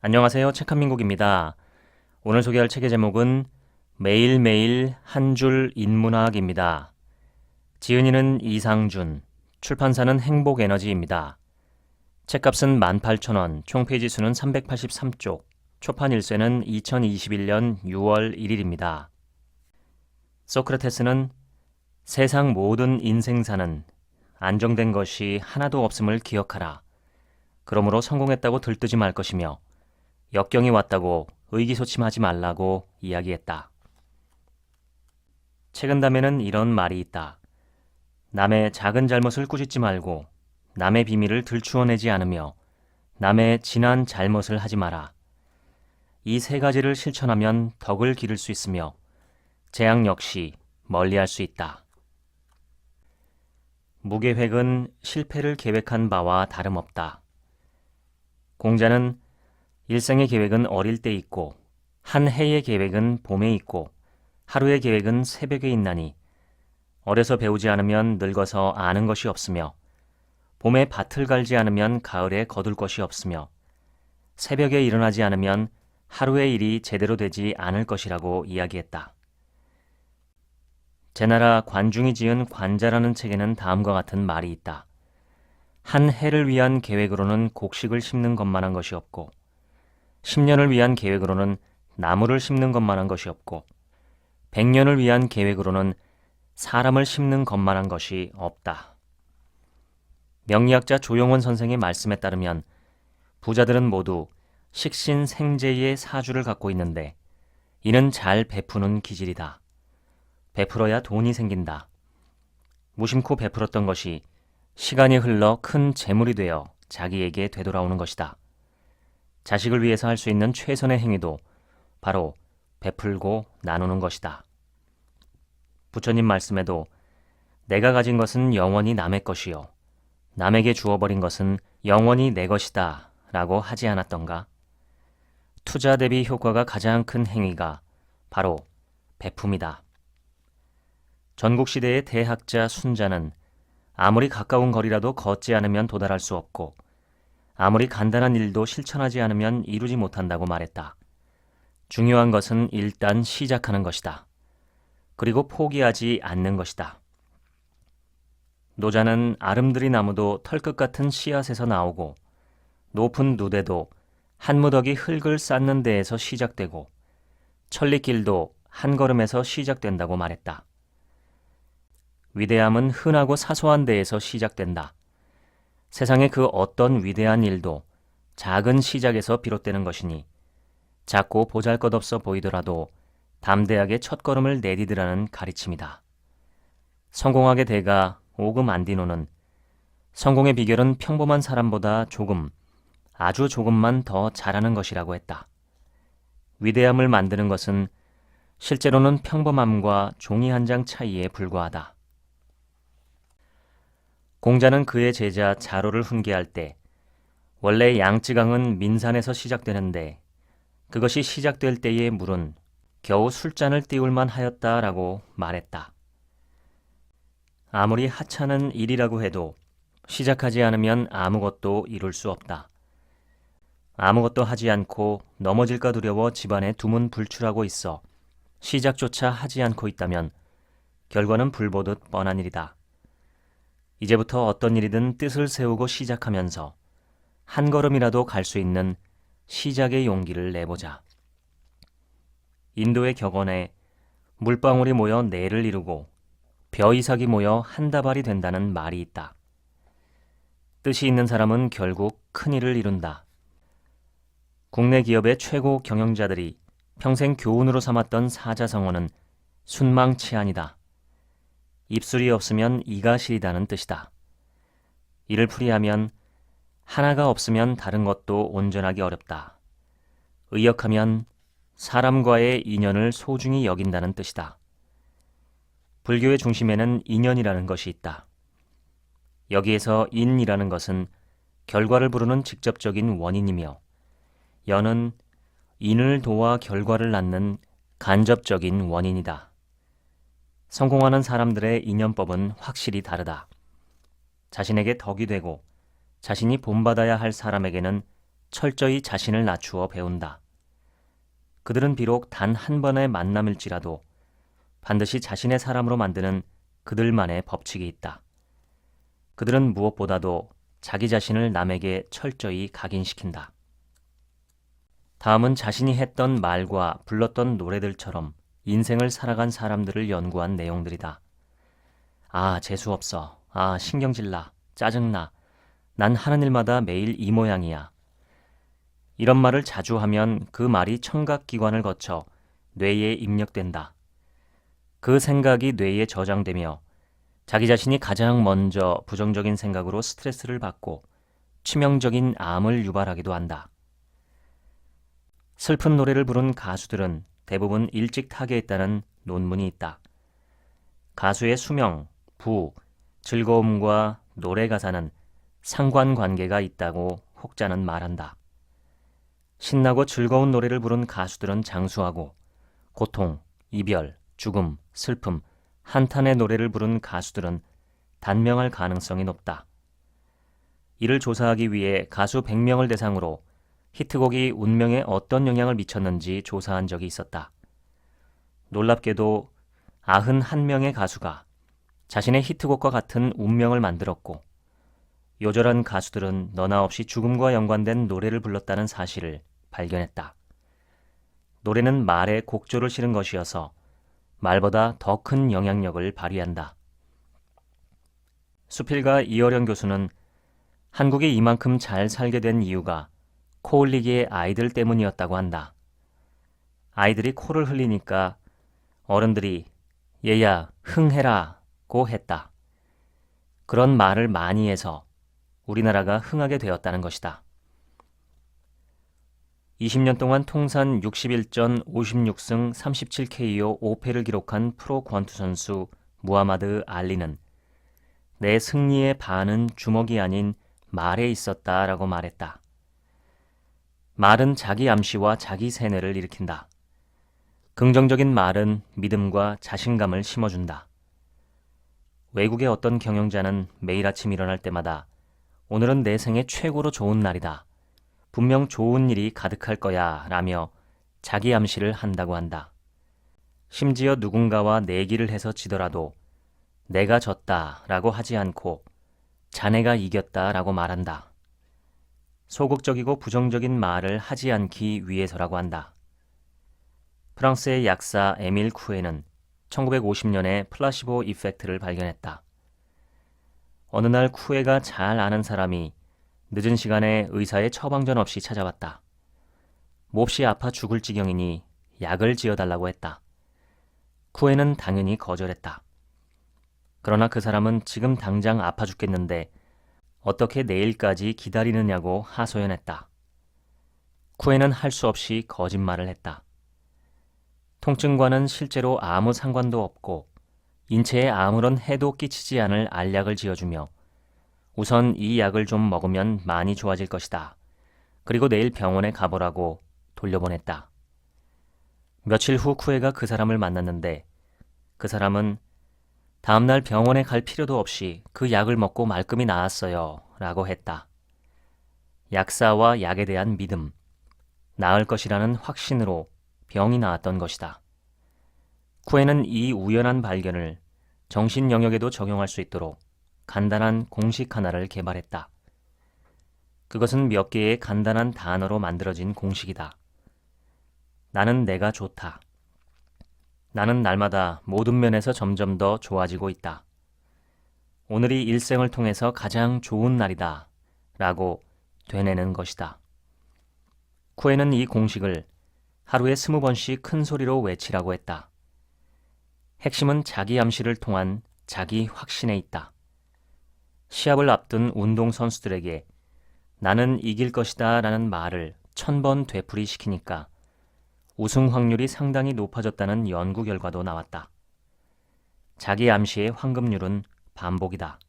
안녕하세요. 책한민국입니다. 오늘 소개할 책의 제목은 매일매일 한 줄 인문학입니다. 지은이는 이상준, 출판사는 행복에너지입니다. 책값은 18,000원, 총 페이지 수는 383쪽, 초판 일쇄는 2021년 6월 1일입니다. 소크라테스는 세상 모든 인생사는 안정된 것이 하나도 없음을 기억하라. 그러므로 성공했다고 들뜨지 말 것이며 역경이 왔다고 의기소침하지 말라고 이야기했다. 책은담에는 이런 말이 있다. 남의 작은 잘못을 꾸짖지 말고 남의 비밀을 들추어내지 않으며 남의 지난 잘못을 하지 마라. 이 세 가지를 실천하면 덕을 기를 수 있으며 재앙 역시 멀리할 수 있다. 무계획은 실패를 계획한 바와 다름없다. 공자는 일생의 계획은 어릴 때 있고 한 해의 계획은 봄에 있고 하루의 계획은 새벽에 있나니 어려서 배우지 않으면 늙어서 아는 것이 없으며 봄에 밭을 갈지 않으면 가을에 거둘 것이 없으며 새벽에 일어나지 않으면 하루의 일이 제대로 되지 않을 것이라고 이야기했다. 제나라 관중이 지은 관자라는 책에는 다음과 같은 말이 있다. 한 해를 위한 계획으로는 곡식을 심는 것만한 것이 없고 10년을 위한 계획으로는 나무를 심는 것만한 것이 없고 100년을 위한 계획으로는 사람을 심는 것만한 것이 없다. 명리학자 조용원 선생의 말씀에 따르면 부자들은 모두 식신생재의 사주를 갖고 있는데 이는 잘 베푸는 기질이다. 베풀어야 돈이 생긴다. 무심코 베풀었던 것이 시간이 흘러 큰 재물이 되어 자기에게 되돌아오는 것이다. 자식을 위해서 할 수 있는 최선의 행위도 바로 베풀고 나누는 것이다. 부처님 말씀에도 내가 가진 것은 영원히 남의 것이요 남에게 주어버린 것은 영원히 내 것이다 라고 하지 않았던가? 투자 대비 효과가 가장 큰 행위가 바로 베품이다. 전국시대의 대학자 순자는 아무리 가까운 거리라도 걷지 않으면 도달할 수 없고 아무리 간단한 일도 실천하지 않으면 이루지 못한다고 말했다. 중요한 것은 일단 시작하는 것이다. 그리고 포기하지 않는 것이다. 노자는 아름드리 나무도 털끝 같은 씨앗에서 나오고 높은 누대도 한 무더기 흙을 쌓는 데에서 시작되고 천리길도 한 걸음에서 시작된다고 말했다. 위대함은 흔하고 사소한 데에서 시작된다. 세상의 그 어떤 위대한 일도 작은 시작에서 비롯되는 것이니 작고 보잘것없어 보이더라도 담대하게 첫걸음을 내디디라는 가르침이다. 성공학의 대가 오금 안디노는 성공의 비결은 평범한 사람보다 조금, 아주 조금만 더 잘하는 것이라고 했다. 위대함을 만드는 것은 실제로는 평범함과 종이 한 장 차이에 불과하다. 공자는 그의 제자 자로를 훈계할 때 원래 양쯔강은 민산에서 시작되는데 그것이 시작될 때의 물은 겨우 술잔을 띄울만 하였다라고 말했다. 아무리 하찮은 일이라고 해도 시작하지 않으면 아무것도 이룰 수 없다. 아무것도 하지 않고 넘어질까 두려워 집안에 두문불출하고 있어 시작조차 하지 않고 있다면 결과는 불보듯 뻔한 일이다. 이제부터 어떤 일이든 뜻을 세우고 시작하면서 한 걸음이라도 갈 수 있는 시작의 용기를 내보자. 인도의 격언에 물방울이 모여 내를 이루고 벼이삭이 모여 한 다발이 된다는 말이 있다. 뜻이 있는 사람은 결국 큰 일을 이룬다. 국내 기업의 최고 경영자들이 평생 교훈으로 삼았던 사자성어는 순망치안이다. 입술이 없으면 이가 시리다는 뜻이다. 이를 풀이하면 하나가 없으면 다른 것도 온전하기 어렵다. 의역하면 사람과의 인연을 소중히 여긴다는 뜻이다. 불교의 중심에는 인연이라는 것이 있다. 여기에서 인이라는 것은 결과를 부르는 직접적인 원인이며 연은 인을 도와 결과를 낳는 간접적인 원인이다. 성공하는 사람들의 인연법은 확실히 다르다. 자신에게 덕이 되고 자신이 본받아야 할 사람에게는 철저히 자신을 낮추어 배운다. 그들은 비록 단 한 번의 만남일지라도 반드시 자신의 사람으로 만드는 그들만의 법칙이 있다. 그들은 무엇보다도 자기 자신을 남에게 철저히 각인시킨다. 다음은 자신이 했던 말과 불렀던 노래들처럼 인생을 살아간 사람들을 연구한 내용들이다. 아, 재수없어. 아, 신경질나. 짜증나. 난 하는 일마다 매일 이 모양이야. 이런 말을 자주 하면 그 말이 청각기관을 거쳐 뇌에 입력된다. 그 생각이 뇌에 저장되며 자기 자신이 가장 먼저 부정적인 생각으로 스트레스를 받고 치명적인 암을 유발하기도 한다. 슬픈 노래를 부른 가수들은 대부분 일찍 타계했다는 논문이 있다. 가수의 수명, 부, 즐거움과 노래 가사는 상관관계가 있다고 혹자는 말한다. 신나고 즐거운 노래를 부른 가수들은 장수하고 고통, 이별, 죽음, 슬픔, 한탄의 노래를 부른 가수들은 단명할 가능성이 높다. 이를 조사하기 위해 가수 100명을 대상으로 히트곡이 운명에 어떤 영향을 미쳤는지 조사한 적이 있었다. 놀랍게도 91명의 가수가 자신의 히트곡과 같은 운명을 만들었고 요절한 가수들은 너나 없이 죽음과 연관된 노래를 불렀다는 사실을 발견했다. 노래는 말에 곡조를 실은 것이어서 말보다 더 큰 영향력을 발휘한다. 수필가 이어령 교수는 한국이 이만큼 잘 살게 된 이유가 코 흘리기의 아이들 때문이었다고 한다. 아이들이 코를 흘리니까 어른들이 얘야 흥해라고 했다. 그런 말을 많이 해서 우리나라가 흥하게 되었다는 것이다. 20년 동안 통산 61전 56승 37KO 5패를 기록한 프로 권투 선수 무하마드 알리는 내 승리의 반은 주먹이 아닌 말에 있었다라고 말했다. 말은 자기 암시와 자기 세뇌를 일으킨다. 긍정적인 말은 믿음과 자신감을 심어준다. 외국의 어떤 경영자는 매일 아침 일어날 때마다 오늘은 내 생애 최고로 좋은 날이다. 분명 좋은 일이 가득할 거야 라며 자기 암시를 한다고 한다. 심지어 누군가와 내기를 해서 지더라도 내가 졌다 라고 하지 않고 자네가 이겼다 라고 말한다. 소극적이고 부정적인 말을 하지 않기 위해서라고 한다. 프랑스의 약사 에밀 쿠에는 1950년에 플라시보 이펙트를 발견했다. 어느 날 쿠에가 잘 아는 사람이 늦은 시간에 의사의 처방전 없이 찾아왔다. 몹시 아파 죽을 지경이니 약을 지어달라고 했다. 쿠에는 당연히 거절했다. 그러나 그 사람은 지금 당장 아파 죽겠는데 어떻게 내일까지 기다리느냐고 하소연했다. 쿠에는 할 수 없이 거짓말을 했다. 통증과는 실제로 아무 상관도 없고 인체에 아무런 해도 끼치지 않을 알약을 지어주며 우선 이 약을 좀 먹으면 많이 좋아질 것이다. 그리고 내일 병원에 가보라고 돌려보냈다. 며칠 후 쿠에가 그 사람을 만났는데 그 사람은 다음날 병원에 갈 필요도 없이 그 약을 먹고 말끔히 나았어요 라고 했다. 약사와 약에 대한 믿음, 나을 것이라는 확신으로 병이 나았던 것이다. 쿠에는 이 우연한 발견을 정신 영역에도 적용할 수 있도록 간단한 공식 하나를 개발했다. 그것은 몇 개의 간단한 단어로 만들어진 공식이다. 나는 내가 좋다. 나는 날마다 모든 면에서 점점 더 좋아지고 있다. 오늘이 일생을 통해서 가장 좋은 날이다. 라고 되뇌는 것이다. 쿠에는 이 공식을 하루에 20번씩 큰 소리로 외치라고 했다. 핵심은 자기 암시를 통한 자기 확신에 있다. 시합을 앞둔 운동선수들에게 나는 이길 것이다 라는 말을 1000번 되풀이시키니까 우승 확률이 상당히 높아졌다는 연구 결과도 나왔다. 자기 암시의 황금률은 반복이다.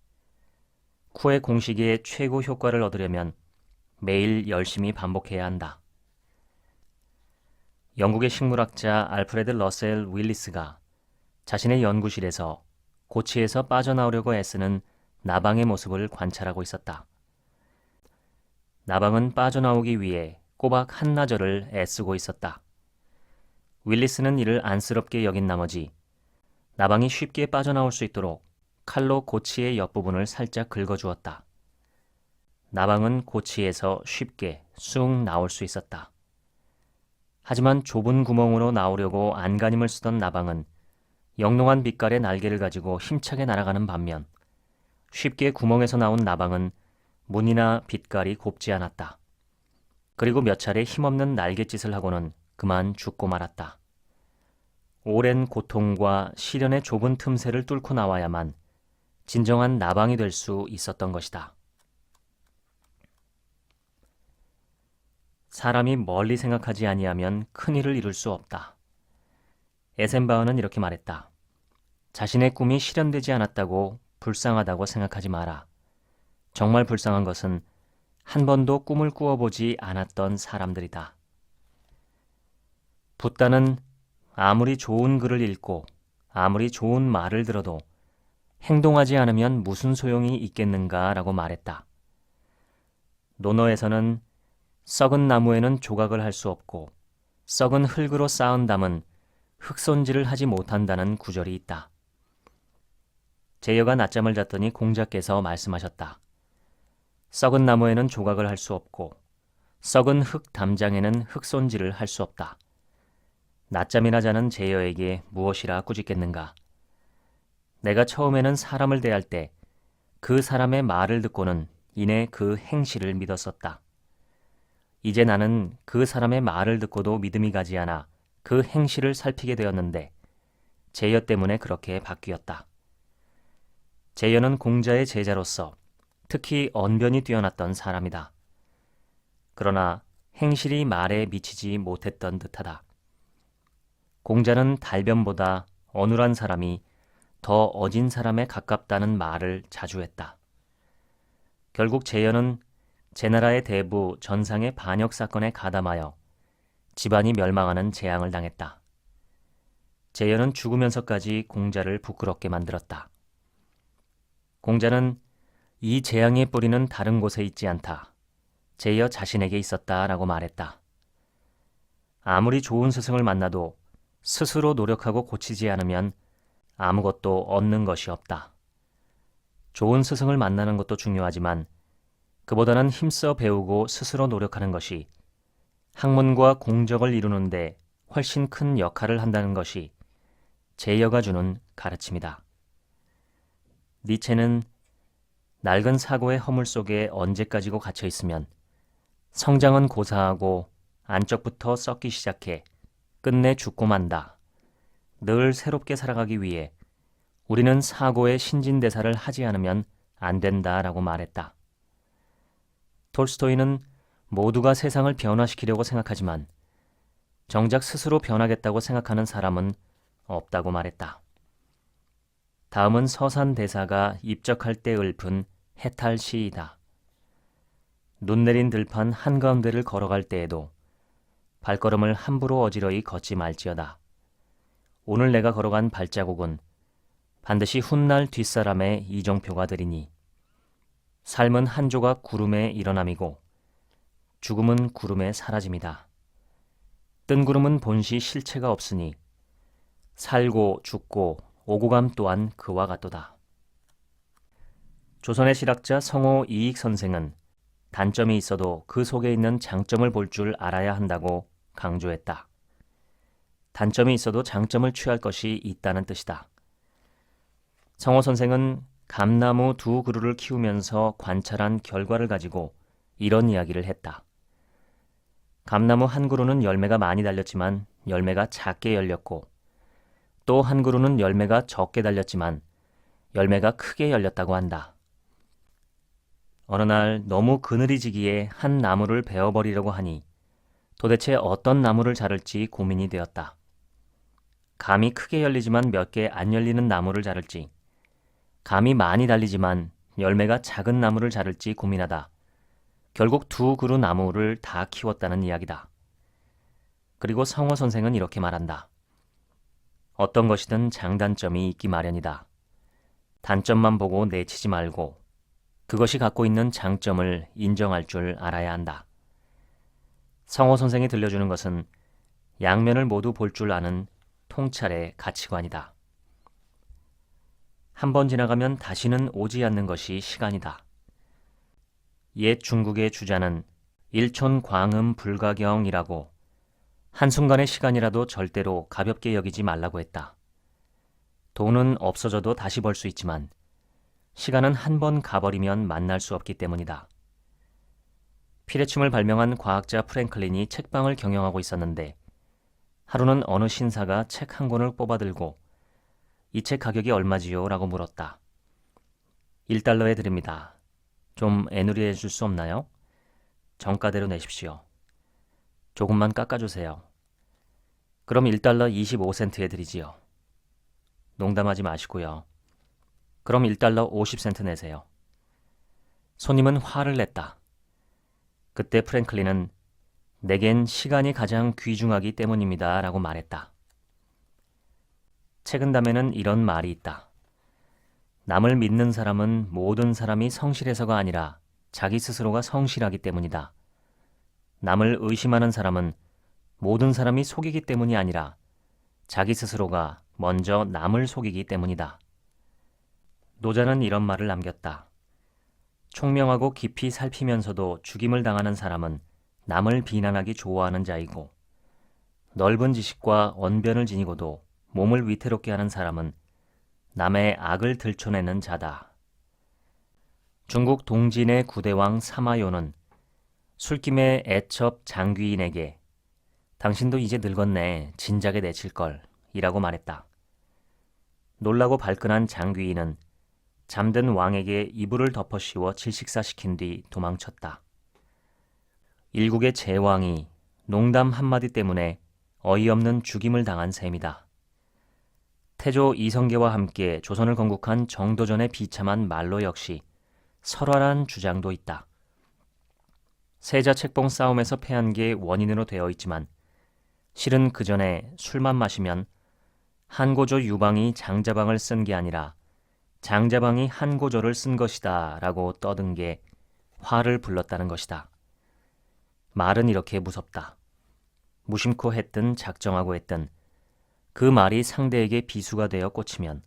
쿠의 공식의 최고 효과를 얻으려면 매일 열심히 반복해야 한다. 영국의 식물학자 알프레드 러셀 윌리스가 자신의 연구실에서 고치에서 빠져나오려고 애쓰는 나방의 모습을 관찰하고 있었다. 나방은 빠져나오기 위해 꼬박 한나절을 애쓰고 있었다. 윌리스는 이를 안쓰럽게 여긴 나머지 나방이 쉽게 빠져나올 수 있도록 칼로 고치의 옆부분을 살짝 긁어주었다. 나방은 고치에서 쉽게 쑥 나올 수 있었다. 하지만 좁은 구멍으로 나오려고 안간힘을 쓰던 나방은 영롱한 빛깔의 날개를 가지고 힘차게 날아가는 반면 쉽게 구멍에서 나온 나방은 무늬나 빛깔이 곱지 않았다. 그리고 몇 차례 힘없는 날갯짓을 하고는 그만 죽고 말았다. 오랜 고통과 시련의 좁은 틈새를 뚫고 나와야만 진정한 나방이 될 수 있었던 것이다. 사람이 멀리 생각하지 아니하면 큰 일을 이룰 수 없다. 에센바흐는 이렇게 말했다. 자신의 꿈이 실현되지 않았다고 불쌍하다고 생각하지 마라. 정말 불쌍한 것은 한 번도 꿈을 꾸어보지 않았던 사람들이다. 붓다는 아무리 좋은 글을 읽고 아무리 좋은 말을 들어도 행동하지 않으면 무슨 소용이 있겠는가라고 말했다. 논어에서는 썩은 나무에는 조각을 할 수 없고 썩은 흙으로 쌓은 담은 흙손질을 하지 못한다는 구절이 있다. 제여가 낮잠을 잤더니 공자께서 말씀하셨다. 썩은 나무에는 조각을 할 수 없고 썩은 흙 담장에는 흙손질을 할 수 없다. 낮잠이나 자는 제여에게 무엇이라 꾸짖겠는가. 내가 처음에는 사람을 대할 때 그 사람의 말을 듣고는 이내 그 행실을 믿었었다. 이제 나는 그 사람의 말을 듣고도 믿음이 가지 않아 그 행실을 살피게 되었는데 제여 때문에 그렇게 바뀌었다. 제여는 공자의 제자로서 특히 언변이 뛰어났던 사람이다. 그러나 행실이 말에 미치지 못했던 듯하다. 공자는 달변보다 어눌한 사람이 더 어진 사람에 가깝다는 말을 자주 했다. 결국 제여는 제나라의 대부 전상의 반역 사건에 가담하여 집안이 멸망하는 재앙을 당했다. 제여는 죽으면서까지 공자를 부끄럽게 만들었다. 공자는 이 재앙의 뿌리는 다른 곳에 있지 않다. 제여 자신에게 있었다라고 말했다. 아무리 좋은 스승을 만나도 스스로 노력하고 고치지 않으면 아무것도 얻는 것이 없다. 좋은 스승을 만나는 것도 중요하지만 그보다는 힘써 배우고 스스로 노력하는 것이 학문과 공적을 이루는데 훨씬 큰 역할을 한다는 것이 제여가 주는 가르침이다. 니체는 낡은 사고의 허물 속에 언제까지고 갇혀 있으면 성장은 고사하고 안쪽부터 썩기 시작해 끝내 죽고 만다. 늘 새롭게 살아가기 위해 우리는 사고의 신진대사를 하지 않으면 안 된다라고 말했다. 톨스토이는 모두가 세상을 변화시키려고 생각하지만 정작 스스로 변하겠다고 생각하는 사람은 없다고 말했다. 다음은 서산 대사가 입적할 때 읊은 해탈 시이다. 눈 내린 들판 한가운데를 걸어갈 때에도 발걸음을 함부로 어지러이 걷지 말지어다. 오늘 내가 걸어간 발자국은 반드시 훗날 뒷사람의 이정표가 되리니 삶은 한 조각 구름의 일어남이고 죽음은 구름의 사라짐이다. 뜬 구름은 본시 실체가 없으니 살고 죽고 오고감 또한 그와 같도다. 조선의 실학자 성호 이익 선생은 단점이 있어도 그 속에 있는 장점을 볼 줄 알아야 한다고 강조했다. 단점이 있어도 장점을 취할 것이 있다는 뜻이다. 성호 선생은 감나무 2그루를 키우면서 관찰한 결과를 가지고 이런 이야기를 했다. 감나무 1그루는 열매가 많이 달렸지만 열매가 작게 열렸고 또 1그루는 열매가 적게 달렸지만 열매가 크게 열렸다고 한다. 어느 날 너무 그늘이 지기에 한 나무를 베어버리려고 하니 도대체 어떤 나무를 자를지 고민이 되었다. 감이 크게 열리지만 몇 개 안 열리는 나무를 자를지, 감이 많이 달리지만 열매가 작은 나무를 자를지 고민하다 결국 2그루 나무를 다 키웠다는 이야기다. 그리고 성호 선생은 이렇게 말한다. 어떤 것이든 장단점이 있기 마련이다. 단점만 보고 내치지 말고 그것이 갖고 있는 장점을 인정할 줄 알아야 한다. 성호 선생이 들려주는 것은 양면을 모두 볼 줄 아는 통찰의 가치관이다. 한 번 지나가면 다시는 오지 않는 것이 시간이다. 옛 중국의 주자는 일촌광음 불가경이라고 한순간의 시간이라도 절대로 가볍게 여기지 말라고 했다. 돈은 없어져도 다시 벌 수 있지만 시간은 한 번 가버리면 만날 수 없기 때문이다. 피레침을 발명한 과학자 프랭클린이 책방을 경영하고 있었는데 하루는 어느 신사가 책 한 권을 뽑아들고 이 책 가격이 얼마지요? 라고 물었다. 1달러에 드립니다. 좀 애누리해 줄 수 없나요? 정가대로 내십시오. 조금만 깎아주세요. 그럼 1달러 25센트에 드리지요. 농담하지 마시고요. 그럼 1달러 50센트 내세요. 손님은 화를 냈다. 그때 프랭클린은 내겐 시간이 가장 귀중하기 때문입니다. 라고 말했다. 책은담에는 이런 말이 있다. 남을 믿는 사람은 모든 사람이 성실해서가 아니라 자기 스스로가 성실하기 때문이다. 남을 의심하는 사람은 모든 사람이 속이기 때문이 아니라 자기 스스로가 먼저 남을 속이기 때문이다. 노자는 이런 말을 남겼다. 총명하고 깊이 살피면서도 죽임을 당하는 사람은 남을 비난하기 좋아하는 자이고 넓은 지식과 언변을 지니고도 몸을 위태롭게 하는 사람은 남의 악을 들춰내는 자다. 중국 동진의 구대왕 사마요는 술김에 애첩 장귀인에게 당신도 이제 늙었네. 진작에 내칠걸 이라고 말했다. 놀라고 발끈한 장귀인은 잠든 왕에게 이불을 덮어 씌워 질식사시킨 뒤 도망쳤다. 일국의 제왕이 농담 한마디 때문에 어이없는 죽임을 당한 셈이다. 태조 이성계와 함께 조선을 건국한 정도전의 비참한 말로 역시 설화란 주장도 있다. 세자 책봉 싸움에서 패한 게 원인으로 되어 있지만 실은 그 전에 술만 마시면 한고조 유방이 장자방을 쓴 게 아니라 장자방이 한고조를 쓴 것이다 라고 떠든 게 화를 불렀다는 것이다. 말은 이렇게 무섭다. 무심코 했든 작정하고 했든 그 말이 상대에게 비수가 되어 꽂히면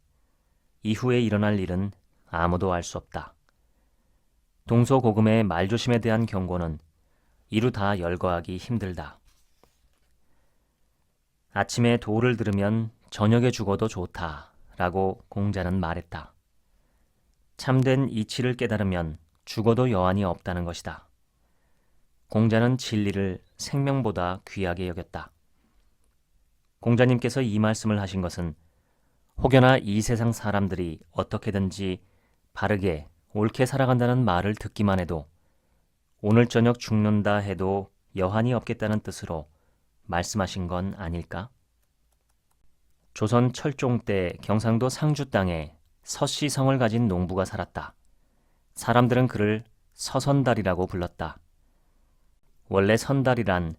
이후에 일어날 일은 아무도 알 수 없다. 동서고금의 말조심에 대한 경고는 이루 다 열거하기 힘들다. 아침에 도를 들으면 저녁에 죽어도 좋다 라고 공자는 말했다. 참된 이치를 깨달으면 죽어도 여한이 없다는 것이다. 공자는 진리를 생명보다 귀하게 여겼다. 공자님께서 이 말씀을 하신 것은 혹여나 이 세상 사람들이 어떻게든지 바르게 옳게 살아간다는 말을 듣기만 해도 오늘 저녁 죽는다 해도 여한이 없겠다는 뜻으로 말씀하신 건 아닐까? 조선 철종 때 경상도 상주 땅에 서씨성을 가진 농부가 살았다. 사람들은 그를 서선달이라고 불렀다. 원래 선달이란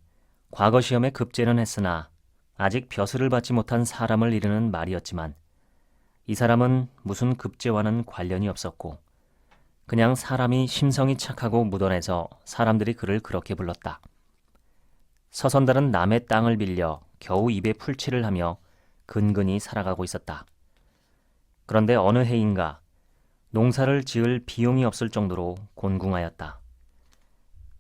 과거 시험에 급제는 했으나 아직 벼슬을 받지 못한 사람을 이르는 말이었지만 이 사람은 무슨 급제와는 관련이 없었고 그냥 사람이 심성이 착하고 무던해서 사람들이 그를 그렇게 불렀다. 서선달은 남의 땅을 빌려 겨우 입에 풀칠을 하며 근근히 살아가고 있었다. 그런데 어느 해인가 농사를 지을 비용이 없을 정도로 곤궁하였다.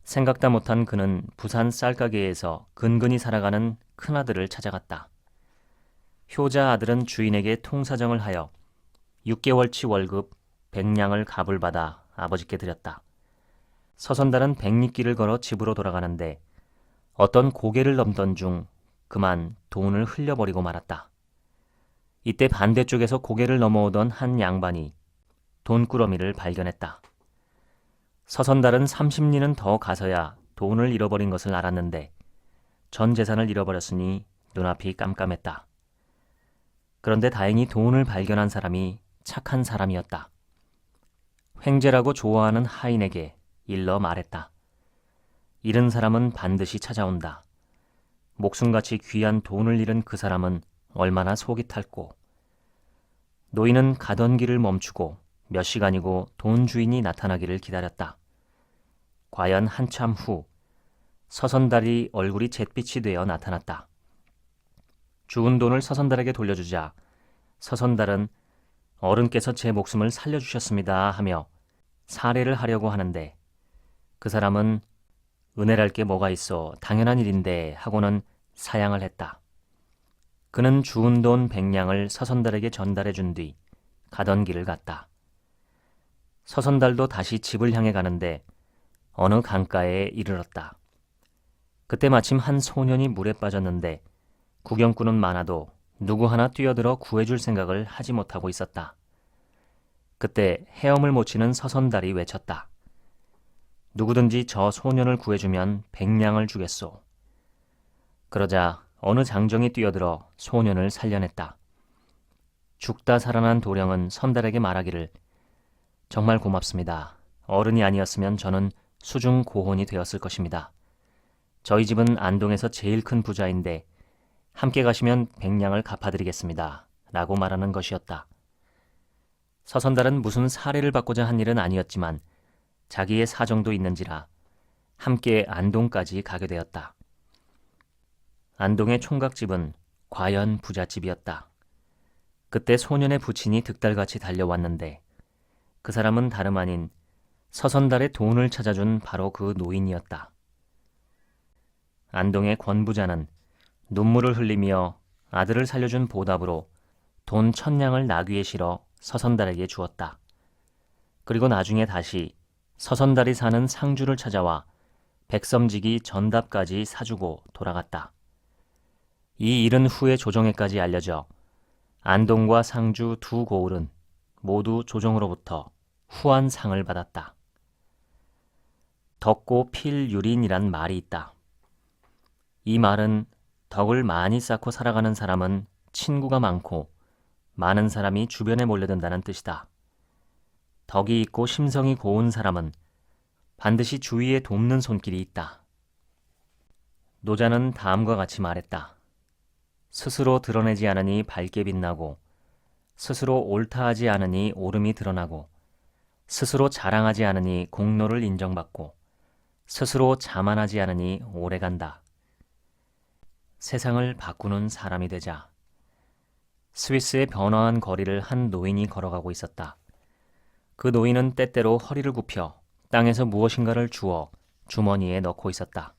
생각다 못한 그는 부산 쌀가게에서 근근히 살아가는 큰아들을 찾아갔다. 효자 아들은 주인에게 통사정을 하여 6개월치 월급 100냥을 값을 받아 아버지께 드렸다. 서선달은 백리길을 걸어 집으로 돌아가는데 어떤 고개를 넘던 중 그만 돈을 흘려버리고 말았다. 이때 반대쪽에서 고개를 넘어오던 한 양반이 돈꾸러미를 발견했다. 서선달은 30리는 더 가서야 돈을 잃어버린 것을 알았는데 전 재산을 잃어버렸으니 눈앞이 깜깜했다. 그런데 다행히 돈을 발견한 사람이 착한 사람이었다. 횡재라고 좋아하는 하인에게 일러 말했다. 잃은 사람은 반드시 찾아온다. 목숨같이 귀한 돈을 잃은 그 사람은 얼마나 속이 탈고 노인은 가던 길을 멈추고 몇 시간이고 돈 주인이 나타나기를 기다렸다. 과연 한참 후 서선달이 얼굴이 잿빛이 되어 나타났다. 주운 돈을 서선달에게 돌려주자 서선달은 어른께서 제 목숨을 살려주셨습니다 하며 사례를 하려고 하는데 그 사람은 은혜랄 게 뭐가 있어 당연한 일인데 하고는 사양을 했다. 그는 주운 돈 100냥을 서선달에게 전달해 준 뒤 가던 길을 갔다. 서선달도 다시 집을 향해 가는데 어느 강가에 이르렀다. 그때 마침 한 소년이 물에 빠졌는데 구경꾼은 많아도 누구 하나 뛰어들어 구해줄 생각을 하지 못하고 있었다. 그때 헤엄을 못 치는 서선달이 외쳤다. 누구든지 저 소년을 구해주면 100냥을 주겠소. 그러자 어느 장정이 뛰어들어 소년을 살려냈다. 죽다 살아난 도령은 선달에게 말하기를 정말 고맙습니다. 어른이 아니었으면 저는 수중 고혼이 되었을 것입니다. 저희 집은 안동에서 제일 큰 부자인데 함께 가시면 100냥을 갚아드리겠습니다. 라고 말하는 것이었다. 서선달은 무슨 사례를 받고자 한 일은 아니었지만 자기의 사정도 있는지라 함께 안동까지 가게 되었다. 안동의 총각집은 과연 부잣집이었다. 그때 소년의 부친이 득달같이 달려왔는데 그 사람은 다름 아닌 서선달의 돈을 찾아준 바로 그 노인이었다. 안동의 권 부자는 눈물을 흘리며 아들을 살려준 보답으로 돈 1000냥을 나귀에 실어 서선달에게 주었다. 그리고 나중에 다시 서선달이 사는 상주를 찾아와 백섬지기 전답까지 사주고 돌아갔다. 이 일은 후에 조정에까지 알려져 안동과 상주 두 고을은 모두 조정으로부터 후한 상을 받았다. 덕고 필유린이란 말이 있다. 이 말은 덕을 많이 쌓고 살아가는 사람은 친구가 많고 많은 사람이 주변에 몰려든다는 뜻이다. 덕이 있고 심성이 고운 사람은 반드시 주위에 돕는 손길이 있다. 노자는 다음과 같이 말했다. 스스로 드러내지 않으니 밝게 빛나고 스스로 옳다하지 않으니 옳음이 드러나고 스스로 자랑하지 않으니 공로를 인정받고 스스로 자만하지 않으니 오래간다. 세상을 바꾸는 사람이 되자. 스위스의 번화한 거리를 한 노인이 걸어가고 있었다. 그 노인은 때때로 허리를 굽혀 땅에서 무엇인가를 주워 주머니에 넣고 있었다.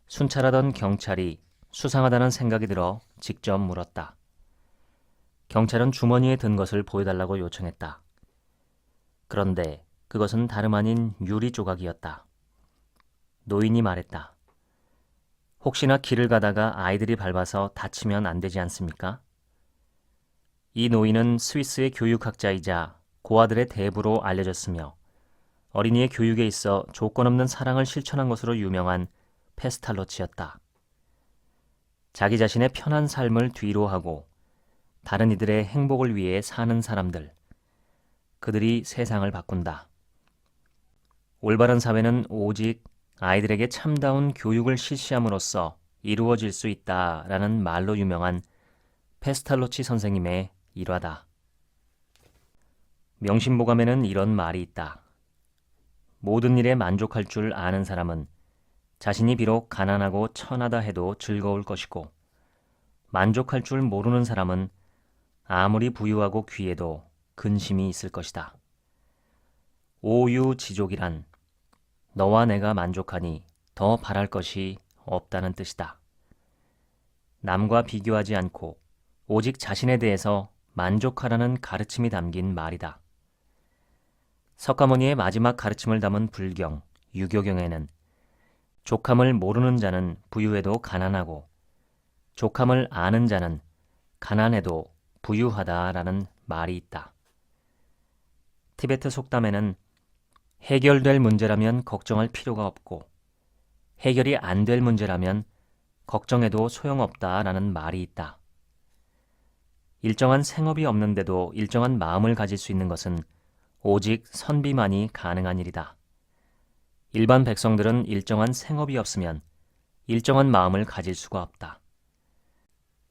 순찰하던 경찰이 수상하다는 생각이 들어 직접 물었다. 경찰은 주머니에 든 것을 보여달라고 요청했다. 그런데 그것은 다름 아닌 유리 조각이었다. 노인이 말했다. 혹시나 길을 가다가 아이들이 밟아서 다치면 안 되지 않습니까? 이 노인은 스위스의 교육학자이자 고아들의 대부로 알려졌으며 어린이의 교육에 있어 조건 없는 사랑을 실천한 것으로 유명한 페스탈로치였다. 자기 자신의 편한 삶을 뒤로하고 다른 이들의 행복을 위해 사는 사람들, 그들이 세상을 바꾼다. 올바른 사회는 오직 아이들에게 참다운 교육을 실시함으로써 이루어질 수 있다라는 말로 유명한 페스탈로치 선생님의 일화다. 명심보감에는 이런 말이 있다. 모든 일에 만족할 줄 아는 사람은 자신이 비록 가난하고 천하다 해도 즐거울 것이고 만족할 줄 모르는 사람은 아무리 부유하고 귀해도 근심이 있을 것이다. 오유지족이란 너와 내가 만족하니 더 바랄 것이 없다는 뜻이다. 남과 비교하지 않고 오직 자신에 대해서 만족하라는 가르침이 담긴 말이다. 석가모니의 마지막 가르침을 담은 불경, 유교경에는 족함을 모르는 자는 부유해도 가난하고 족함을 아는 자는 가난해도 부유하다라는 말이 있다. 티베트 속담에는 해결될 문제라면 걱정할 필요가 없고 해결이 안 될 문제라면 걱정해도 소용없다라는 말이 있다. 일정한 생업이 없는데도 일정한 마음을 가질 수 있는 것은 오직 선비만이 가능한 일이다. 일반 백성들은 일정한 생업이 없으면 일정한 마음을 가질 수가 없다.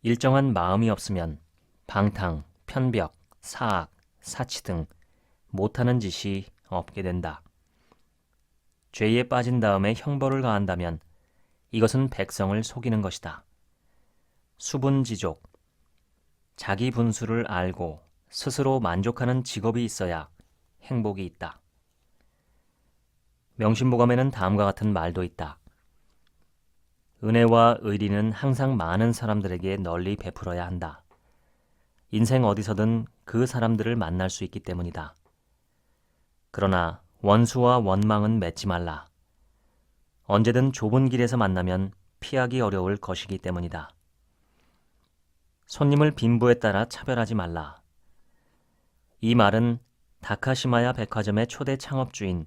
일정한 마음이 없으면 방탕, 편벽, 사악, 사치 등 못하는 짓이 없게 된다. 죄에 빠진 다음에 형벌을 가한다면 이것은 백성을 속이는 것이다. 수분지족, 자기 분수를 알고 스스로 만족하는 직업이 있어야 행복이 있다. 명심보감에는 다음과 같은 말도 있다. 은혜와 의리는 항상 많은 사람들에게 널리 베풀어야 한다. 인생 어디서든 그 사람들을 만날 수 있기 때문이다. 그러나 원수와 원망은 맺지 말라. 언제든 좁은 길에서 만나면 피하기 어려울 것이기 때문이다. 손님을 빈부에 따라 차별하지 말라. 이 말은 다카시마야 백화점의 초대 창업주인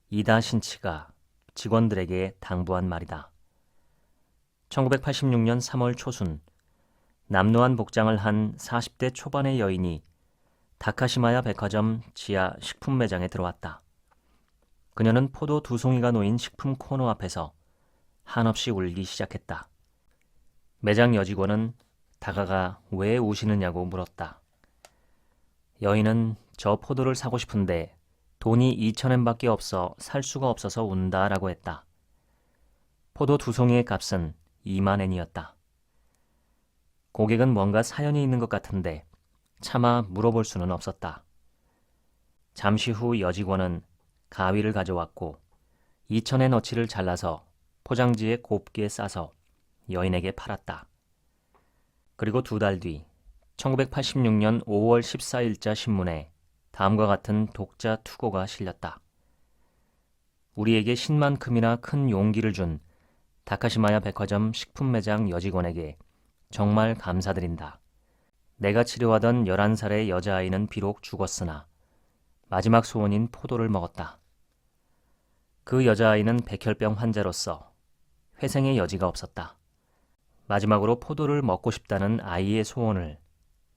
이다 신치가 직원들에게 당부한 말이다. 1986년 3월 초순 남노한 복장을 한 40대 초반의 여인이 다카시마야 백화점 지하 식품 매장에 들어왔다. 그녀는 포도 2송이가 놓인 식품 코너 앞에서 한없이 울기 시작했다. 매장 여직원은 다가가 왜 우시느냐고 물었다. 여인은 저 포도를 사고 싶은데 돈이 2,000엔밖에 없어 살 수가 없어서 운다라고 했다. 포도 2송이의 값은 20,000엔이었다. 고객은 뭔가 사연이 있는 것 같은데 차마 물어볼 수는 없었다. 잠시 후 여직원은 가위를 가져왔고 2,000엔어치를 잘라서 포장지에 곱게 싸서 여인에게 팔았다. 그리고 2달 뒤 1986년 5월 14일자 신문에 다음과 같은 독자 투고가 실렸다. 우리에게 신만큼이나 큰 용기를 준 다카시마야 백화점 식품 매장 여직원에게 정말 감사드린다. 내가 치료하던 11살의 여자아이는 비록 죽었으나 마지막 소원인 포도를 먹었다. 그 여자아이는 백혈병 환자로서 회생의 여지가 없었다. 마지막으로 포도를 먹고 싶다는 아이의 소원을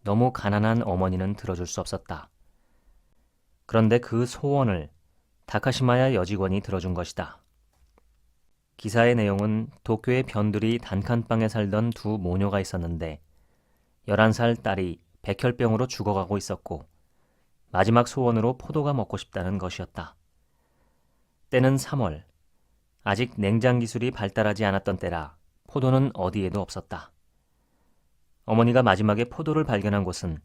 너무 가난한 어머니는 들어줄 수 없었다. 그런데 그 소원을 다카시마야 여직원이 들어준 것이다. 기사의 내용은 도쿄의 변두리 단칸방에 살던 두 모녀가 있었는데 11살 딸이 백혈병으로 죽어가고 있었고 마지막 소원으로 포도가 먹고 싶다는 것이었다. 때는 3월, 아직 냉장 기술이 발달하지 않았던 때라 포도는 어디에도 없었다. 어머니가 마지막에 포도를 발견한 곳은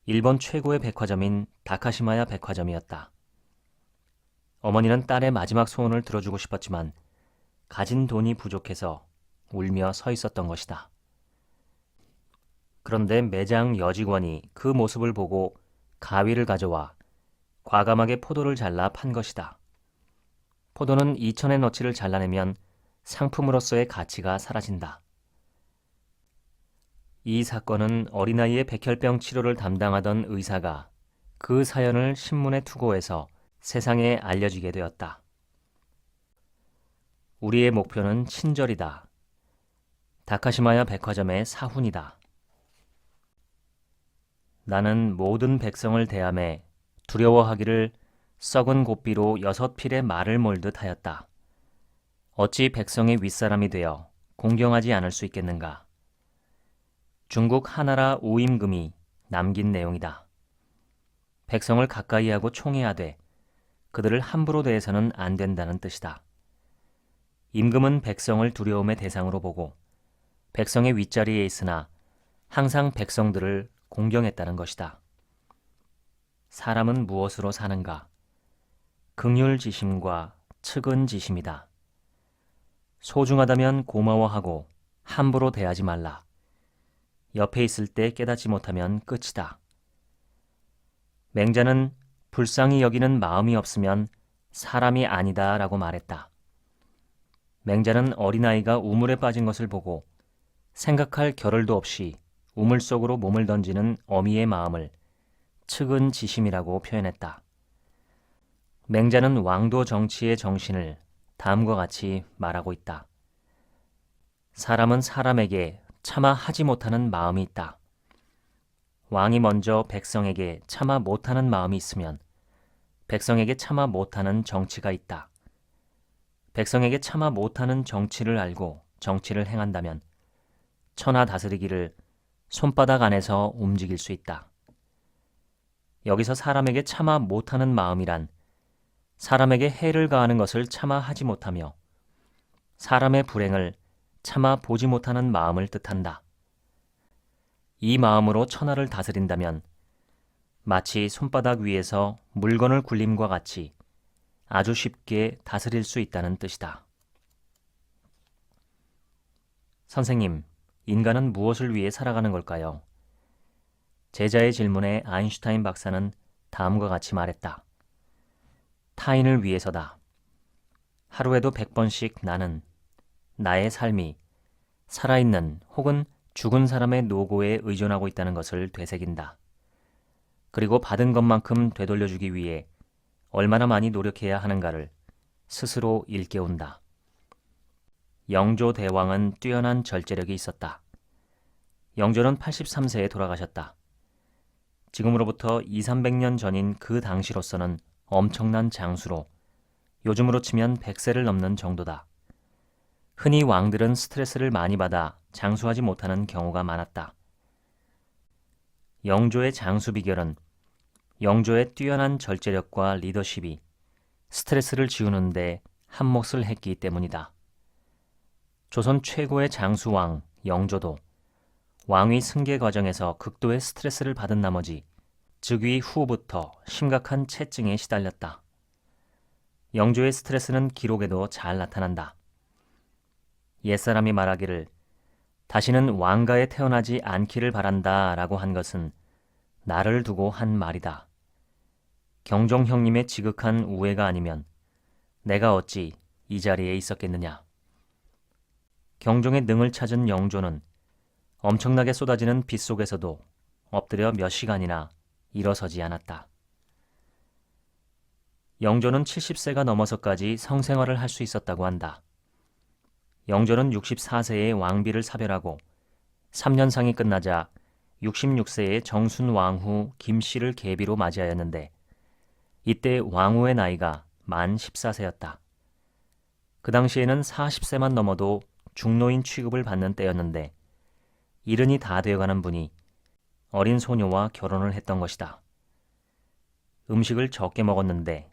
일본 최고의 백화점인 다카시마야 백화점이었다. 어머니는 딸의 마지막 소원을 들어주고 싶었지만 가진 돈이 부족해서 울며 서 있었던 것이다. 그런데 매장 여직원이 그 모습을 보고 가위를 가져와 과감하게 포도를 잘라 판 것이다. 포도는 2,000엔어치를 잘라내면 상품으로서의 가치가 사라진다. 이 사건은 어린아이의 백혈병 치료를 담당하던 의사가 그 사연을 신문에 투고해서 세상에 알려지게 되었다. 우리의 목표는 친절이다. 다카시마야 백화점의 사훈이다. 나는 모든 백성을 대하매 두려워하기를 썩은 고삐로 6필의 말을 몰듯 하였다. 어찌 백성의 윗사람이 되어 공경하지 않을 수 있겠는가. 중국 하나라 우임금이 남긴 내용이다. 백성을 가까이 하고 총애하되 그들을 함부로 대해서는 안 된다는 뜻이다. 임금은 백성을 두려움의 대상으로 보고 백성의 윗자리에 있으나 항상 백성들을 공경했다는 것이다. 사람은 무엇으로 사는가? 긍휼지심과 측은지심이다. 소중하다면 고마워하고 함부로 대하지 말라. 옆에 있을 때 깨닫지 못하면 끝이다. 맹자는 불쌍히 여기는 마음이 없으면 사람이 아니다 라고 말했다. 맹자는 어린아이가 우물에 빠진 것을 보고 생각할 겨를도 없이 우물 속으로 몸을 던지는 어미의 마음을 측은지심이라고 표현했다. 맹자는 왕도 정치의 정신을 다음과 같이 말하고 있다. 사람은 사람에게 차마 하지 못하는 마음이 있다. 왕이 먼저 백성에게 차마 못하는 마음이 있으면 백성에게 차마 못하는 정치가 있다. 백성에게 차마 못하는 정치를 알고 정치를 행한다면 천하 다스리기를 손바닥 안에서 움직일 수 있다. 여기서 사람에게 참아 못하는 마음이란 사람에게 해를 가하는 것을 참아 하지 못하며 사람의 불행을 참아 보지 못하는 마음을 뜻한다. 이 마음으로 천하를 다스린다면 마치 손바닥 위에서 물건을 굴림과 같이 아주 쉽게 다스릴 수 있다는 뜻이다. 선생님, 인간은 무엇을 위해 살아가는 걸까요? 제자의 질문에 아인슈타인 박사는 다음과 같이 말했다. 타인을 위해서다. 하루에도 100번씩 나는 나의 삶이 살아있는 혹은 죽은 사람의 노고에 의존하고 있다는 것을 되새긴다. 그리고 받은 것만큼 되돌려주기 위해 얼마나 많이 노력해야 하는가를 스스로 일깨운다. 영조 대왕은 뛰어난 절제력이 있었다. 영조는 83세에 돌아가셨다. 지금으로부터 200~300년 전인 그 당시로서는 엄청난 장수로 요즘으로 치면 100세를 넘는 정도다. 흔히 왕들은 스트레스를 많이 받아 장수하지 못하는 경우가 많았다. 영조의 장수 비결은 영조의 뛰어난 절제력과 리더십이 스트레스를 지우는데 한몫을 했기 때문이다. 조선 최고의 장수왕 영조도 왕위 승계 과정에서 극도의 스트레스를 받은 나머지 즉위 후부터 심각한 체증에 시달렸다. 영조의 스트레스는 기록에도 잘 나타난다. 옛사람이 말하기를 다시는 왕가에 태어나지 않기를 바란다 라고 한 것은 나를 두고 한 말이다. 경종 형님의 지극한 우애가 아니면 내가 어찌 이 자리에 있었겠느냐. 경종의 능을 찾은 영조는 엄청나게 쏟아지는 빗 속에서도 엎드려 몇 시간이나 일어서지 않았다. 영조는 70세가 넘어서까지 성생활을 할 수 있었다고 한다. 영조는 64세에 왕비를 사별하고 3년상이 끝나자 66세에 정순왕후 김씨를 계비로 맞이하였는데 이때 왕후의 나이가 만 14세였다. 그 당시에는 40세만 넘어도 중노인 취급을 받는 때였는데 이른이 다 되어가는 분이 어린 소녀와 결혼을 했던 것이다. 음식을 적게 먹었는데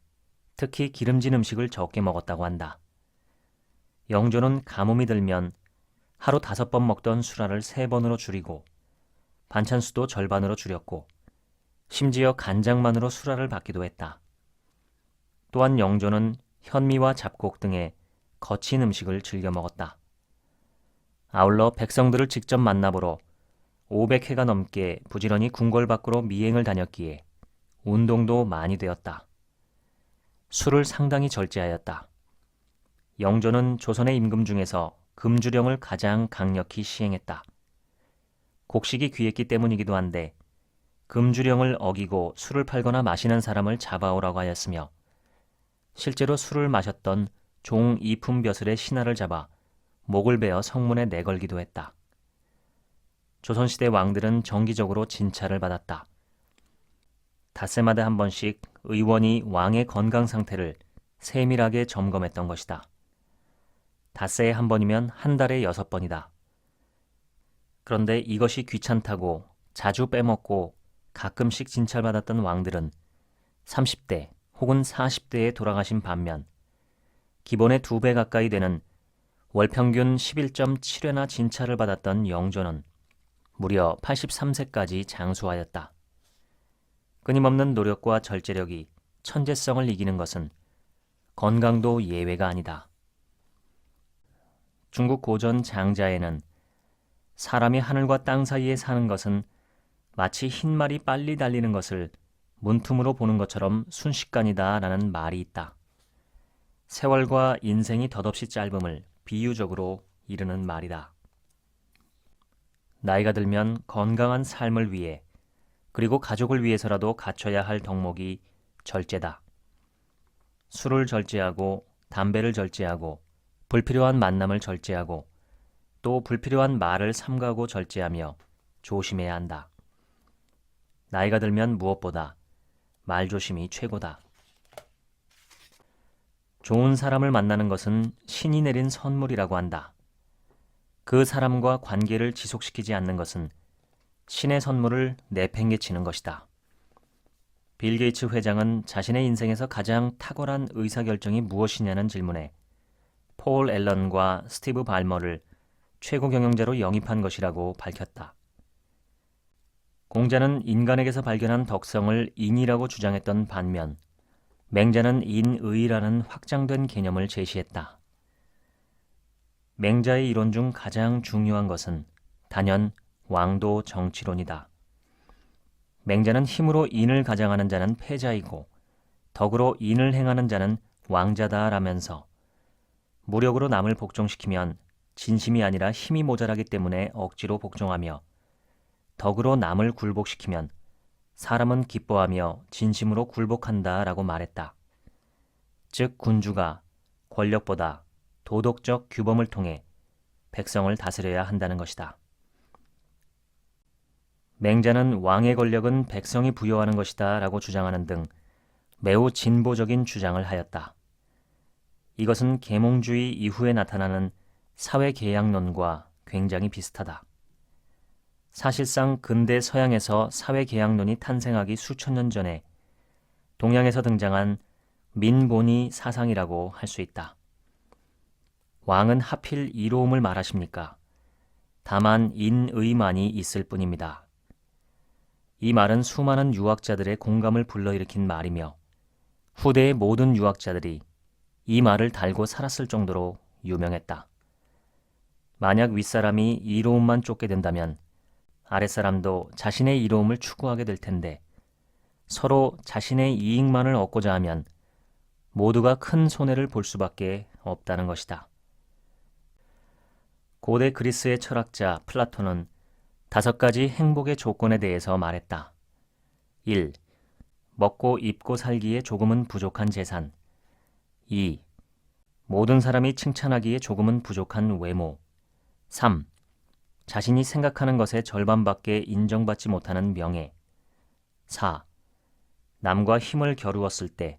특히 기름진 음식을 적게 먹었다고 한다. 영조는 가뭄이 들면 하루 5번 먹던 수라를 3번으로 줄이고 반찬수도 절반으로 줄였고 심지어 간장만으로 수라를 받기도 했다. 또한 영조는 현미와 잡곡 등의 거친 음식을 즐겨 먹었다. 아울러 백성들을 직접 만나보러 500회가 넘게 부지런히 궁궐 밖으로 미행을 다녔기에 운동도 많이 되었다. 술을 상당히 절제하였다. 영조는 조선의 임금 중에서 금주령을 가장 강력히 시행했다. 곡식이 귀했기 때문이기도 한데 금주령을 어기고 술을 팔거나 마시는 사람을 잡아오라고 하였으며 실제로 술을 마셨던 종 이품벼슬의 신하를 잡아 목을 베어 성문에 내걸기도 했다. 조선시대 왕들은 정기적으로 진찰을 받았다. 닷새마다 한 번씩 의원이 왕의 건강 상태를 세밀하게 점검했던 것이다. 닷새에 한 번이면 한 달에 6번이다. 그런데 이것이 귀찮다고 자주 빼먹고 가끔씩 진찰받았던 왕들은 30대 혹은 40대에 돌아가신 반면 기본의 2배 가까이 되는 월 평균 11.7회나 진찰을 받았던 영조는 무려 83세까지 장수하였다. 끊임없는 노력과 절제력이 천재성을 이기는 것은 건강도 예외가 아니다. 중국 고전 장자에는 사람이 하늘과 땅 사이에 사는 것은 마치 흰말이 빨리 달리는 것을 문틈으로 보는 것처럼 순식간이다 라는 말이 있다. 세월과 인생이 덧없이 짧음을 비유적으로 이르는 말이다. 나이가 들면 건강한 삶을 위해 그리고 가족을 위해서라도 갖춰야 할 덕목이 절제다. 술을 절제하고 담배를 절제하고 불필요한 만남을 절제하고 또 불필요한 말을 삼가고 절제하며 조심해야 한다. 나이가 들면 무엇보다 말조심이 최고다. 좋은 사람을 만나는 것은 신이 내린 선물이라고 한다. 그 사람과 관계를 지속시키지 않는 것은 신의 선물을 내팽개치는 것이다. 빌 게이츠 회장은 자신의 인생에서 가장 탁월한 의사결정이 무엇이냐는 질문에 폴 앨런과 스티브 발머를 최고 경영자로 영입한 것이라고 밝혔다. 공자는 인간에게서 발견한 덕성을 인이라고 주장했던 반면 맹자는 인의라는 확장된 개념을 제시했다. 맹자의 이론 중 가장 중요한 것은 단연 왕도 정치론이다. 맹자는 힘으로 인을 가장하는 자는 패자이고 덕으로 인을 행하는 자는 왕자다라면서 무력으로 남을 복종시키면 진심이 아니라 힘이 모자라기 때문에 억지로 복종하며 덕으로 남을 굴복시키면 사람은 기뻐하며 진심으로 굴복한다라고 말했다. 즉 군주가 권력보다 도덕적 규범을 통해 백성을 다스려야 한다는 것이다. 맹자는 왕의 권력은 백성이 부여하는 것이다 라고 주장하는 등 매우 진보적인 주장을 하였다. 이것은 계몽주의 이후에 나타나는 사회계약론과 굉장히 비슷하다. 사실상 근대 서양에서 사회계약론이 탄생하기 수천 년 전에 동양에서 등장한 민본이 사상이라고 할 수 있다. 왕은 하필 이로움을 말하십니까? 다만 인의만이 있을 뿐입니다. 이 말은 수많은 유학자들의 공감을 불러일으킨 말이며 후대의 모든 유학자들이 이 말을 달고 살았을 정도로 유명했다. 만약 윗사람이 이로움만 쫓게 된다면 아랫사람도 자신의 이로움을 추구하게 될 텐데 서로 자신의 이익만을 얻고자 하면 모두가 큰 손해를 볼 수밖에 없다는 것이다. 고대 그리스의 철학자 플라톤은 5가지 행복의 조건에 대해서 말했다. 1. 먹고 입고 살기에 조금은 부족한 재산. 2. 모든 사람이 칭찬하기에 조금은 부족한 외모. 3. 자신이 생각하는 것의 절반밖에 인정받지 못하는 명예. 4. 남과 힘을 겨루었을 때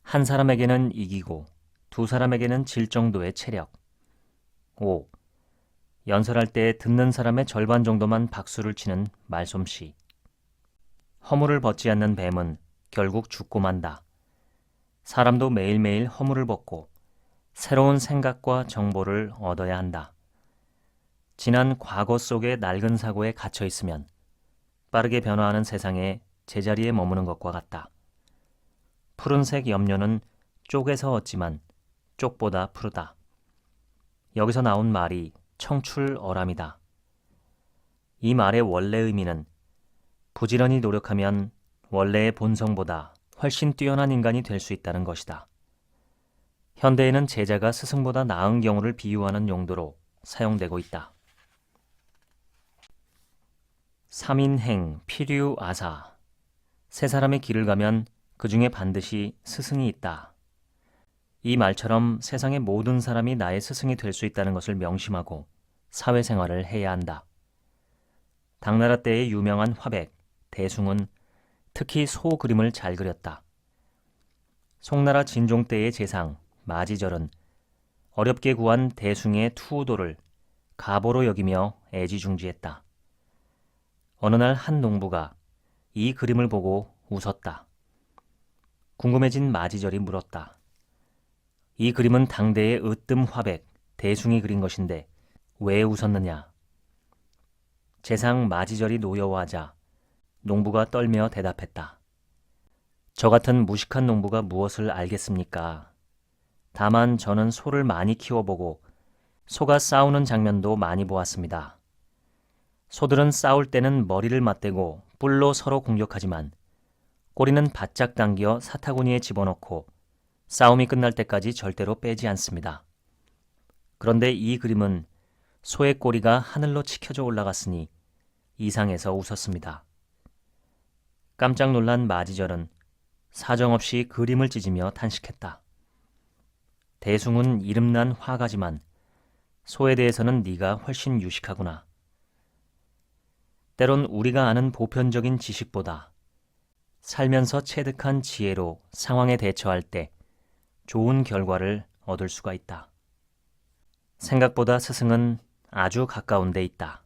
한 사람에게는 이기고 두 사람에게는 질 정도의 체력. 5. 연설할 때 듣는 사람의 절반 정도만 박수를 치는 말솜씨. 허물을 벗지 않는 뱀은 결국 죽고 만다. 사람도 매일매일 허물을 벗고 새로운 생각과 정보를 얻어야 한다. 지난 과거 속의 낡은 사고에 갇혀 있으면 빠르게 변화하는 세상에 제자리에 머무는 것과 같다. 푸른색 염료는 쪽에서 얻지만 쪽보다 푸르다. 여기서 나온 말이 청출어람이다. 이 말의 원래 의미는 부지런히 노력하면 원래의 본성보다 훨씬 뛰어난 인간이 될 수 있다는 것이다. 현대에는 제자가 스승보다 나은 경우를 비유하는 용도로 사용되고 있다. 3인행, 필유, 아사. 세 사람의 길을 가면 그 중에 반드시 스승이 있다. 이 말처럼 세상의 모든 사람이 나의 스승이 될 수 있다는 것을 명심하고 사회생활을 해야 한다. 당나라 때의 유명한 화백, 대숭은 특히 소 그림을 잘 그렸다. 송나라 진종 때의 재상, 마지절은 어렵게 구한 대숭의 투우도를 가보로 여기며 애지중지했다. 어느 날 한 농부가 이 그림을 보고 웃었다. 궁금해진 마지절이 물었다. 이 그림은 당대의 으뜸 화백, 대숭이 그린 것인데 왜 웃었느냐? 재상 마지절이 노여워하자 농부가 떨며 대답했다. 저 같은 무식한 농부가 무엇을 알겠습니까? 다만 저는 소를 많이 키워보고 소가 싸우는 장면도 많이 보았습니다. 소들은 싸울 때는 머리를 맞대고 뿔로 서로 공격하지만 꼬리는 바짝 당겨 사타구니에 집어넣고 싸움이 끝날 때까지 절대로 빼지 않습니다. 그런데 이 그림은 소의 꼬리가 하늘로 치켜져 올라갔으니 이상해서 웃었습니다. 깜짝 놀란 마지절은 사정없이 그림을 찢으며 탄식했다. 대숭은 이름난 화가지만 소에 대해서는 네가 훨씬 유식하구나. 때론 우리가 아는 보편적인 지식보다 살면서 체득한 지혜로 상황에 대처할 때 좋은 결과를 얻을 수가 있다. 생각보다 스승은 아주 가까운 데 있다.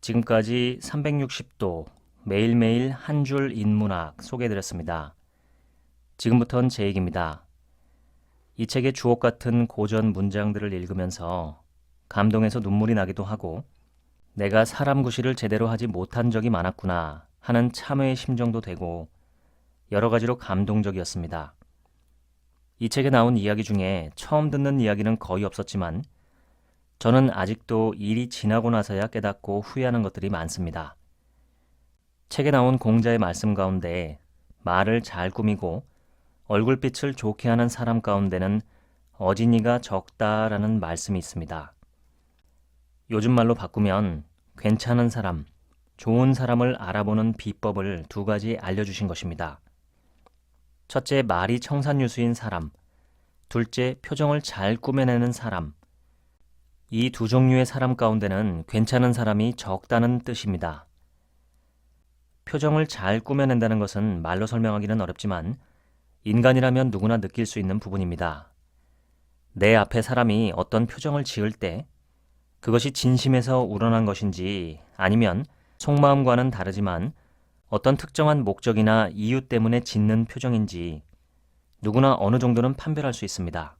지금까지 360도 매일매일 한 줄 인문학 소개해드렸습니다. 지금부터는 제 얘기입니다. 이 책의 주옥 같은 고전 문장들을 읽으면서 감동해서 눈물이 나기도 하고 내가 사람 구실을 제대로 하지 못한 적이 많았구나 하는 참회의 심정도 되고 여러 가지로 감동적이었습니다. 이 책에 나온 이야기 중에 처음 듣는 이야기는 거의 없었지만 저는 아직도 일이 지나고 나서야 깨닫고 후회하는 것들이 많습니다. 책에 나온 공자의 말씀 가운데 말을 잘 꾸미고 얼굴빛을 좋게 하는 사람 가운데는 어진이가 적다라는 말씀이 있습니다. 요즘 말로 바꾸면 괜찮은 사람, 좋은 사람을 알아보는 비법을 두 가지 알려주신 것입니다. 첫째, 말이 청산유수인 사람, 둘째, 표정을 잘 꾸며내는 사람. 이 두 종류의 사람 가운데는 괜찮은 사람이 적다는 뜻입니다. 표정을 잘 꾸며낸다는 것은 말로 설명하기는 어렵지만 인간이라면 누구나 느낄 수 있는 부분입니다. 내 앞에 사람이 어떤 표정을 지을 때 그것이 진심에서 우러난 것인지 아니면 속마음과는 다르지만 어떤 특정한 목적이나 이유 때문에 짓는 표정인지 누구나 어느 정도는 판별할 수 있습니다.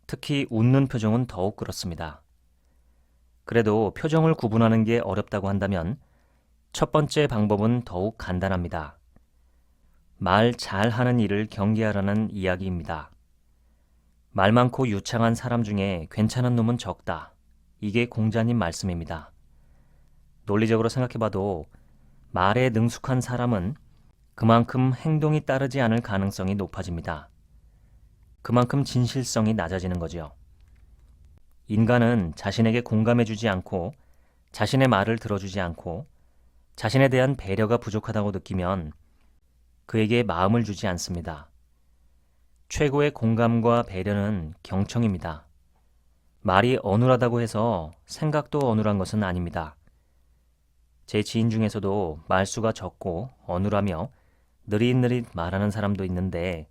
특히 웃는 표정은 더욱 그렇습니다. 그래도 표정을 구분하는 게 어렵다고 한다면 첫 번째 방법은 더욱 간단합니다. 말 잘하는 일을 경계하라는 이야기입니다. 말 많고 유창한 사람 중에 괜찮은 놈은 적다. 이게 공자님 말씀입니다. 논리적으로 생각해봐도 말에 능숙한 사람은 그만큼 행동이 따르지 않을 가능성이 높아집니다. 그만큼 진실성이 낮아지는 거죠. 인간은 자신에게 공감해주지 않고 자신의 말을 들어주지 않고 자신에 대한 배려가 부족하다고 느끼면 그에게 마음을 주지 않습니다. 최고의 공감과 배려는 경청입니다. 말이 어눌하다고 해서 생각도 어눌한 것은 아닙니다. 제 지인 중에서도 말수가 적고 어눌하며 느릿느릿 말하는 사람도 있는데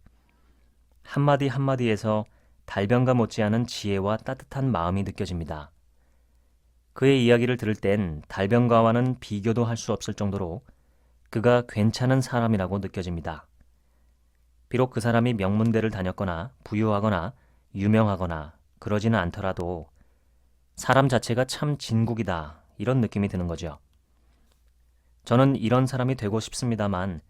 한마디 한마디에서 달변가 못지않은 지혜와 따뜻한 마음이 느껴집니다. 그의 이야기를 들을 땐 달변가와는 비교도 할 수 없을 정도로 그가 괜찮은 사람이라고 느껴집니다. 비록 그 사람이 명문대를 다녔거나 부유하거나 유명하거나 그러지는 않더라도 사람 자체가 참 진국이다 이런 느낌이 드는 거죠. 저는 이런 사람이 되고 싶습니다만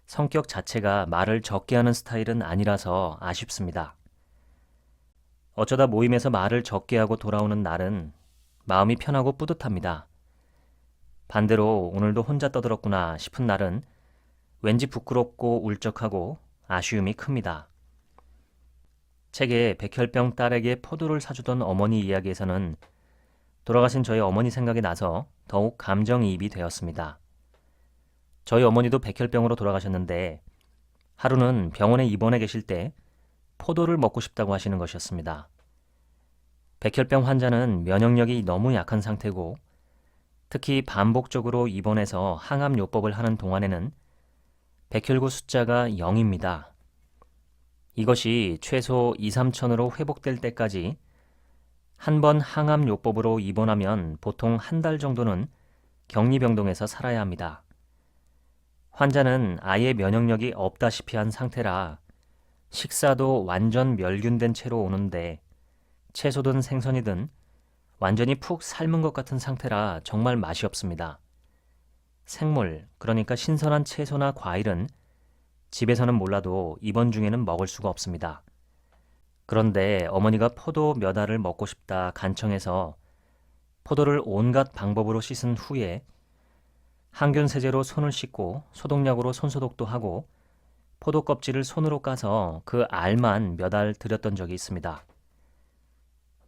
성격 자체가 말을 적게 하는 스타일은 아니라서 아쉽습니다. 어쩌다 모임에서 말을 적게 하고 돌아오는 날은 마음이 편하고 뿌듯합니다. 반대로 오늘도 혼자 떠들었구나 싶은 날은 왠지 부끄럽고 울적하고 아쉬움이 큽니다. 책에 백혈병 딸에게 포도를 사주던 어머니 이야기에서는 돌아가신 저희 어머니 생각이 나서 더욱 감정이입이 되었습니다. 저희 어머니도 백혈병으로 돌아가셨는데 하루는 병원에 입원해 계실 때 포도를 먹고 싶다고 하시는 것이었습니다. 백혈병 환자는 면역력이 너무 약한 상태고 특히 반복적으로 입원해서 항암요법을 하는 동안에는 백혈구 숫자가 0입니다. 이것이 최소 2, 3천으로 회복될 때까지 한 번 항암요법으로 입원하면 보통 한 달 정도는 격리병동에서 살아야 합니다. 환자는 아예 면역력이 없다시피 한 상태라 식사도 완전 멸균된 채로 오는데 채소든 생선이든 완전히 푹 삶은 것 같은 상태라 정말 맛이 없습니다. 생물, 그러니까 신선한 채소나 과일은 집에서는 몰라도 입원 중에는 먹을 수가 없습니다. 그런데 어머니가 포도 몇 알을 먹고 싶다 간청해서 포도를 온갖 방법으로 씻은 후에 항균 세제로 손을 씻고 소독약으로 손소독도 하고 포도 껍질을 손으로 까서 그 알만 몇 알 드렸던 적이 있습니다.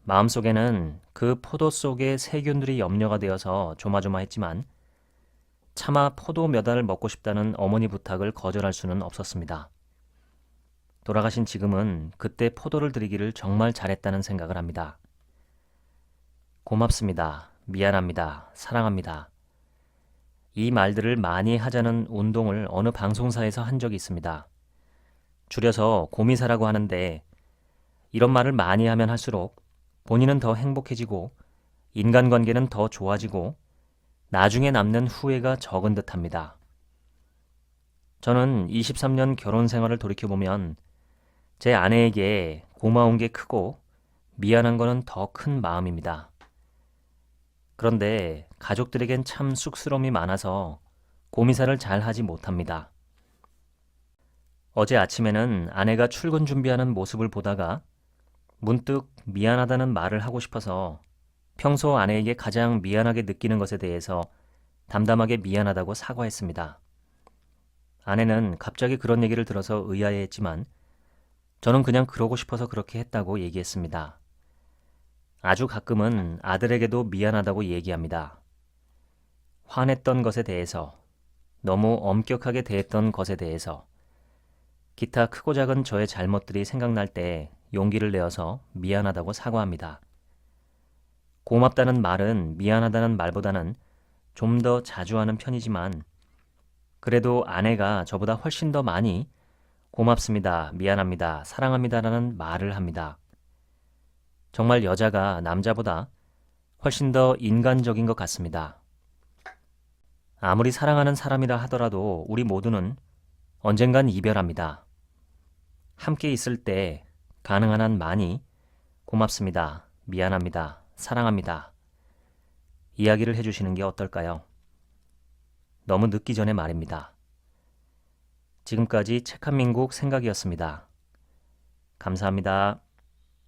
마음속에는 그 포도 속의 세균들이 염려가 되어서 조마조마했지만 차마 포도 몇 알을 먹고 싶다는 어머니 부탁을 거절할 수는 없었습니다. 돌아가신 지금은 그때 포도를 드리기를 정말 잘했다는 생각을 합니다. 고맙습니다. 미안합니다. 사랑합니다. 이 말들을 많이 하자는 운동을 어느 방송사에서 한 적이 있습니다. 줄여서 고미사라고 하는데 이런 말을 많이 하면 할수록 본인은 더 행복해지고 인간관계는 더 좋아지고 나중에 남는 후회가 적은 듯합니다. 저는 23년 결혼 생활을 돌이켜보면 제 아내에게 고마운 게 크고 미안한 거는 더 큰 마음입니다. 그런데 가족들에겐 참 쑥스러움이 많아서 고미사를 잘 하지 못합니다. 어제 아침에는 아내가 출근 준비하는 모습을 보다가 문득 미안하다는 말을 하고 싶어서 평소 아내에게 가장 미안하게 느끼는 것에 대해서 담담하게 미안하다고 사과했습니다. 아내는 갑자기 그런 얘기를 들어서 의아해했지만 저는 그냥 그러고 싶어서 그렇게 했다고 얘기했습니다. 아주 가끔은 아들에게도 미안하다고 얘기합니다. 화냈던 것에 대해서, 너무 엄격하게 대했던 것에 대해서, 기타 크고 작은 저의 잘못들이 생각날 때 용기를 내어서 미안하다고 사과합니다. 고맙다는 말은 미안하다는 말보다는 좀 더 자주 하는 편이지만 그래도 아내가 저보다 훨씬 더 많이 고맙습니다, 미안합니다, 사랑합니다라는 말을 합니다. 정말 여자가 남자보다 훨씬 더 인간적인 것 같습니다. 아무리 사랑하는 사람이라 하더라도 우리 모두는 언젠간 이별합니다. 함께 있을 때 가능한 한 많이 고맙습니다, 미안합니다, 사랑합니다. 이야기를 해주시는 게 어떨까요? 너무 늦기 전에 말입니다. 지금까지 책 한 민국 생각이었습니다. 감사합니다.